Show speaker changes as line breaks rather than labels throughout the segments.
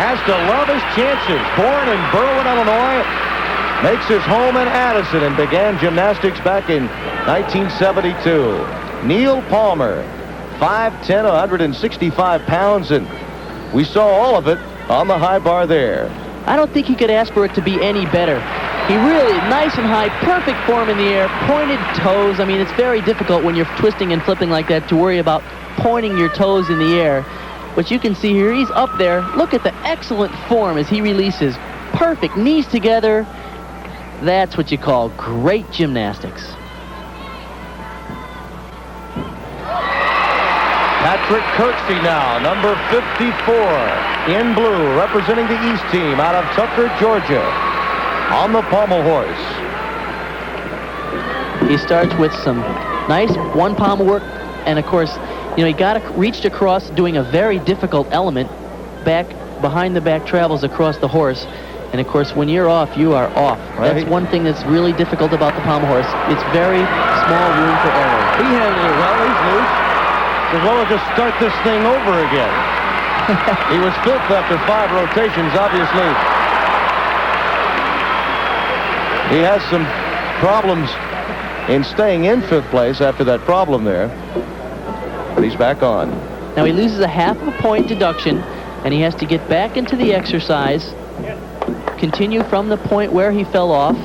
has to love his chances. Born in Berlin, Illinois, makes his home in Addison and began gymnastics back in 1972. Neil Palmer, 5'10", 165 pounds, and we saw all of it on the high bar there.
I don't think he could ask for it to be any better. He really, nice and high, perfect form in the air, pointed toes. I mean, it's very difficult when you're twisting and flipping like that to worry about pointing your toes in the air. But you can see here, he's up there. Look at the excellent form as he releases. Perfect, knees together. That's what you call great gymnastics.
Patrick Kirksey now, number 54, in blue, representing the East team out of Tucker, Georgia, on the pommel horse.
He starts with some nice one pommel work, and of course, you know, he reached across doing a very difficult element, back behind the back travels across the horse, and of course, when you're off, you are off. Right. That's one thing that's really difficult about the pommel horse. It's very small room for error.
He handled it well. He's loose. As well as just start this thing over again. He was fifth after 5 rotations, obviously. He has some problems in staying in 5th place after that problem there. But he's back on.
Now he loses a half of a point deduction, and he has to get back into the exercise, continue from the point where he fell off.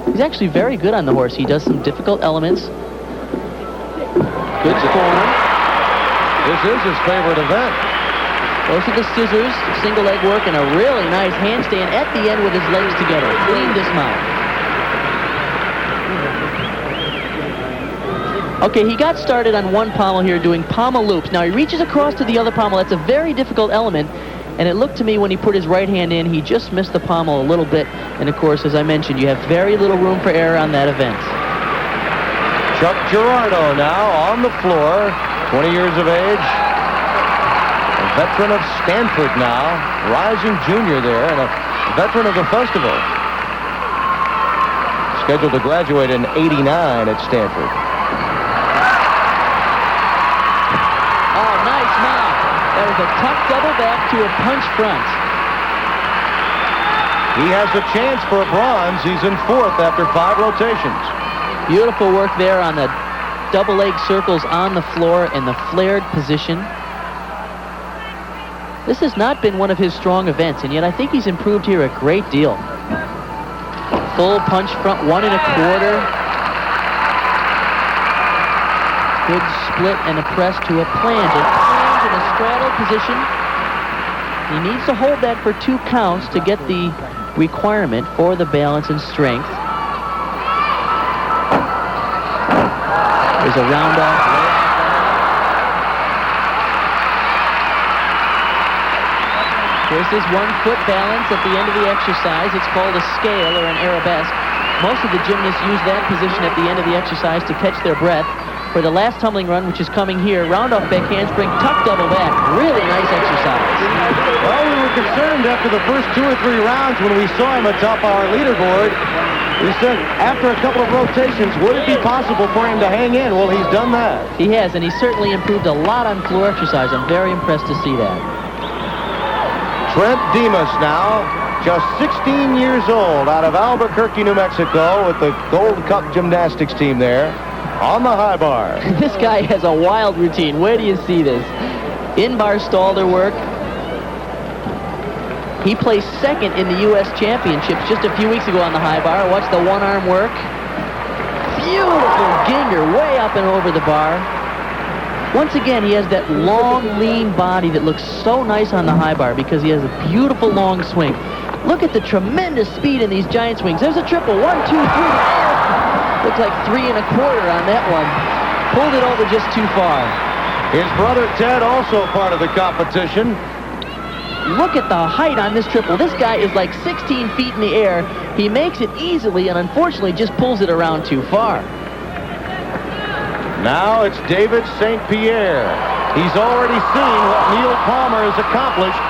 He's actually very good on the horse. He does some difficult elements. Good form.
This is his favorite event.
Goes to the scissors, single leg work, and a really nice handstand at the end with his legs together. Clean dismount. Okay, he got started on one pommel here doing pommel loops. Now he reaches across to the other pommel. That's a very difficult element. And it looked to me when he put his right hand in, he just missed the pommel a little bit. And of course, as I mentioned, you have very little room for error on that event.
Chuck Girardo now on the floor. 20 years of age, a veteran of Stanford now, rising junior there, and a veteran of the festival. Scheduled to graduate in '89 at Stanford.
Oh, nice mount. That was a tuck double back to a punch front.
He has a chance for a bronze. He's in 4th after 5 rotations.
Beautiful work there on the double leg circles on the floor in the flared position. This has not been one of his strong events, and yet I think he's improved here a great deal. Full punch front, 1 1/4. Good split and a press to a plunge. A plunge in a straddle position. He needs to hold that for 2 counts to get the requirement for the balance and strength. There's a round off. Here's his 1-foot balance at the end of the exercise. It's called a scale or an arabesque. Most of the gymnasts use that position at the end of the exercise to catch their breath. For the last tumbling run, which is coming here, round off back handspring, tuck double back. Really nice exercise.
Well, we were concerned after the first 2 or 3 rounds when we saw him atop our leaderboard. We said, after a couple of rotations, would it be possible for him to hang in? Well, he's done that.
He has, and he's certainly improved a lot on floor exercise. I'm very impressed to see that.
Trent Demas now, just 16 years old, out of Albuquerque, New Mexico, with the Gold Cup gymnastics team there, on the high bar.
This guy has a wild routine. Where do you see this? In-bar Stalder work. He placed 2nd in the U.S. Championships just a few weeks ago on the high bar. Watch the one-arm work. Beautiful ginger way up and over the bar. Once again, he has that long, lean body that looks so nice on the high bar because he has a beautiful long swing. Look at the tremendous speed in these giant swings. There's a triple. 1, 2, 3. Looks like 3 1/4 on that one. Pulled it over just too far.
His brother Ted also part of the competition.
Look at the height on this triple. This guy is like 16 feet in the air. He makes it easily and unfortunately just pulls it around too far.
Now it's David St. Pierre. He's already seen what Neil Palmer has accomplished.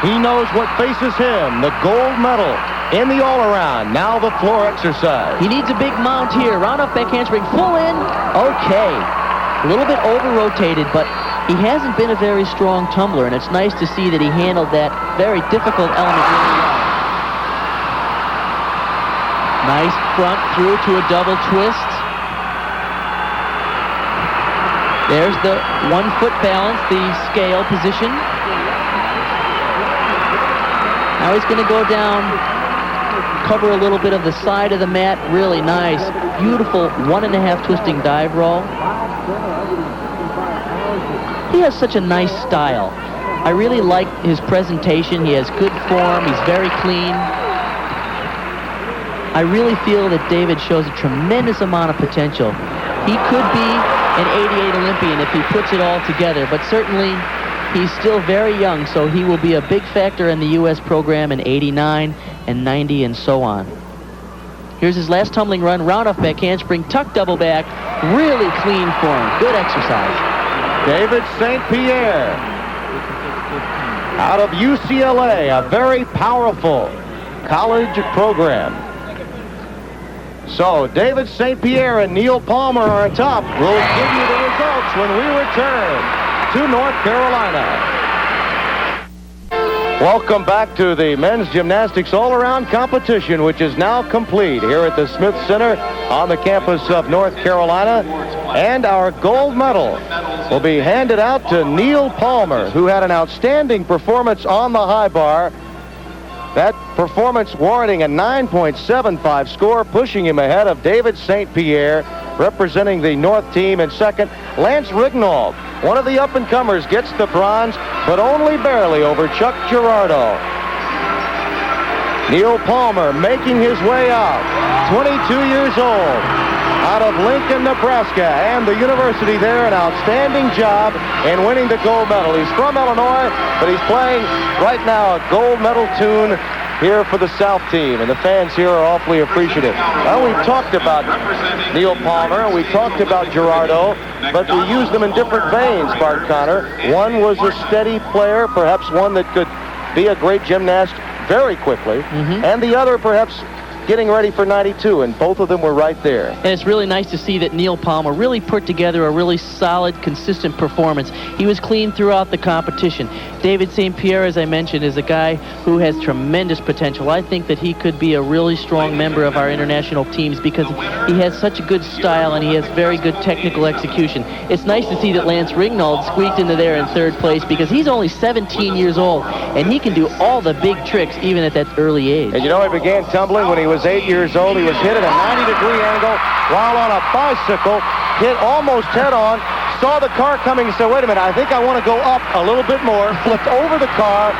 He knows what faces him, the gold medal in the all-around. Now the floor exercise.
He needs a big mount here. Round off back handspring, full in. Okay. A little bit over-rotated, but He hasn't been a very strong tumbler, and it's nice to see that he handled that very difficult element really well. Nice front through to a double twist. There's the 1 foot balance, the scale position. Now he's going to go down, cover a little bit of the side of the mat. Really nice, beautiful 1.5 twisting dive roll. He has such a nice style. I really like his presentation. He has good form. He's very clean. I really feel that David shows a tremendous amount of potential. He could be an '88 Olympian if he puts it all together, but certainly he's still very young, so he will be a big factor in the U.S. program in '89 and '90 and so on. Here's his last tumbling run, round off back handspring, tuck double back, really clean form, good exercise.
David St. Pierre out of UCLA, a very powerful college program. So David St. Pierre and Neil Palmer are on top. We'll give you the results when we return to North Carolina. Welcome back to the men's gymnastics all-around competition, which is now complete here at the Smith Center on the campus of North Carolina. And our gold medal will be handed out to Neil Palmer, who had an outstanding performance on the high bar. That performance warranting a 9.75 score, pushing him ahead of David St. Pierre, representing the North team in second. Lance Rignall, one of the up-and-comers, gets the bronze, but only barely over Chuck Girardo. Neil Palmer making his way out, 22 years old, out of Lincoln, Nebraska, and the university there, an outstanding job in winning the gold medal. He's from Illinois, but he's playing right now a gold medal tune here for the South team, and the fans here are awfully appreciative. Well, we've talked about Neil Palmer, we talked about Girardo, but we used them in different veins, Bart Connor. One was a steady player, perhaps one that could be a great gymnast very quickly, and the other perhaps getting ready for 92, and both of them were right there.
And it's really nice to see that Neil Palmer really put together a really solid, consistent performance. He was clean throughout the competition. David St. Pierre, as I mentioned, is a guy who has tremendous potential. I think that he could be a really strong member of our international teams because he has such a good style and he has very good technical execution. It's nice to see that Lance Rignall squeaked into there in third place because he's only 17 years old and he can do all the big tricks even at that early age.
And you know, he began tumbling when he was 8 years old. He was hit at a 90-degree angle while on a bicycle, hit almost head-on, saw the car coming and said, wait a minute, I think I want to go up a little bit more, flipped over the car,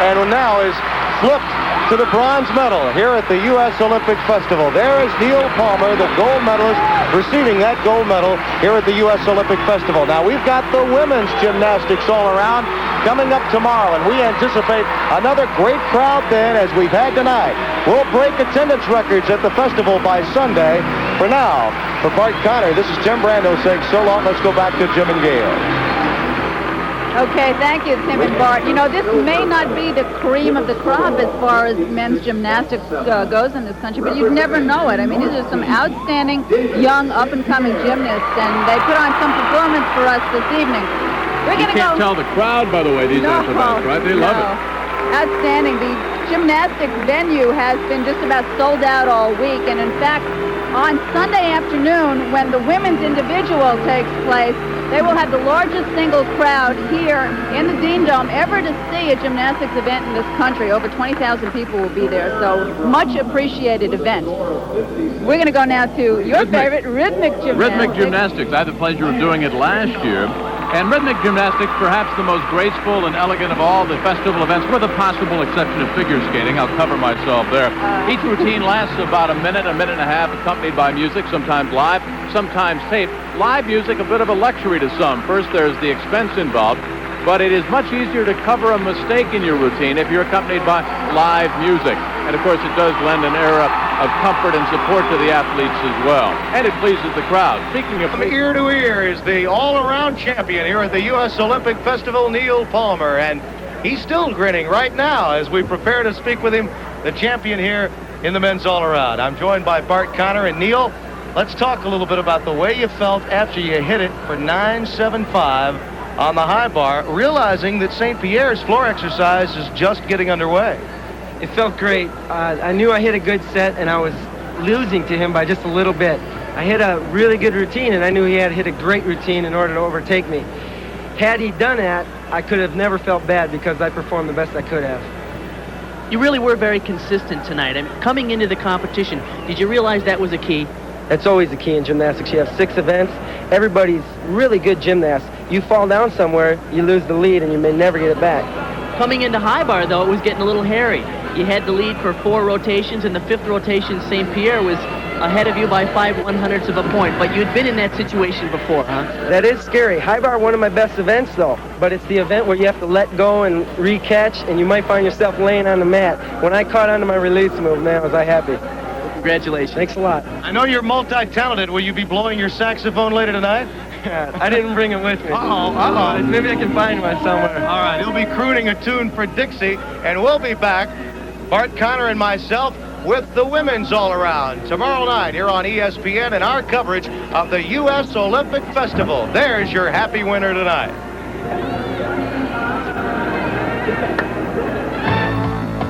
and now is flipped to the bronze medal here at the U.S. Olympic Festival. There is Neil Palmer, the gold medalist, receiving that gold medal here at the U.S. Olympic Festival. Now, we've got the women's gymnastics all around coming up tomorrow, and we anticipate another great crowd then, as we've had tonight. We'll break attendance records at the festival by Sunday. For now, for Bart Connor, this is Tim Brando saying so long. Let's go back to Jim and Gail.
Okay, thank you, Tim and Bart. You know, this may not be the cream of the crop as far as men's gymnastics goes in this country, but you'd never know it. I mean, these are some outstanding, young, up-and-coming gymnasts, and they put on some performance for us this evening. We're going to go...
You can't tell the crowd, by the way, these acrobats, right? They love it.
Outstanding. The gymnastics venue has been just about sold out all week, and in fact, on Sunday afternoon, when the women's individual takes place, they will have the largest single crowd here in the Dean Dome ever to see a gymnastics event in this country. Over 20,000 people will be there, so much appreciated event. We're going to go now to your favorite, rhythmic gymnastics.
Rhythmic gymnastics. I had the pleasure of doing it last year. And rhythmic gymnastics, perhaps the most graceful and elegant of all the festival events, with the possible exception of figure skating. I'll cover myself there. Each routine lasts about a minute and a half, accompanied by music, sometimes live, sometimes taped. Live music, a bit of a luxury to some. First, there's the expense involved, but it is much easier to cover a mistake in your routine if you're accompanied by live music. And of course, it does lend an air of comfort and support to the athletes as well. And it pleases the crowd. Speaking of...
From ear to ear is the all-around champion here at the U.S. Olympic Festival, Neil Palmer. And he's still grinning right now as we prepare to speak with him, the champion here in the men's all-around. I'm joined by Bart Connor. And Neil, let's talk a little bit about the way you felt after you hit it for 9.75 on the high bar, realizing that St. Pierre's floor exercise is just getting underway.
It felt great. I knew I hit a good set, and I was losing to him by just a little bit. I hit a really good routine, and I knew he had hit a great routine in order to overtake me. Had he done that, I could have never felt bad because I performed the best I could have.
You really were very consistent tonight. I mean, coming into the competition, did you realize that was a key?
That's always the key in gymnastics. You have 6 events. Everybody's really good gymnasts. You fall down somewhere, you lose the lead, and you may never get it back.
Coming into high bar, though, it was getting a little hairy. You had the lead for 4 rotations, and the 5th rotation, St. Pierre was ahead of you by 5/100ths of a point. But you'd been in that situation before, huh?
That is scary. High bar, one of my best events, though. But it's the event where you have to let go and re-catch, and you might find yourself laying on the mat. When I caught onto my release move, man, was I happy.
Congratulations.
Thanks a lot.
I know you're multi-talented. Will you be blowing your saxophone later tonight?
I didn't bring him with me.
Uh-oh.
Maybe I can find one somewhere.
All right, he'll be crooning a tune for Dixie, and we'll be back, Bart Connor and myself, with the women's all-around tomorrow night here on ESPN and our coverage of the U.S. Olympic Festival. There's your happy winner tonight.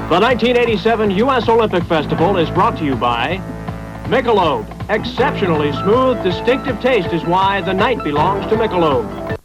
The 1987 U.S. Olympic Festival is brought to you by Michelob. Exceptionally smooth, distinctive taste is why the night belongs to Michelob.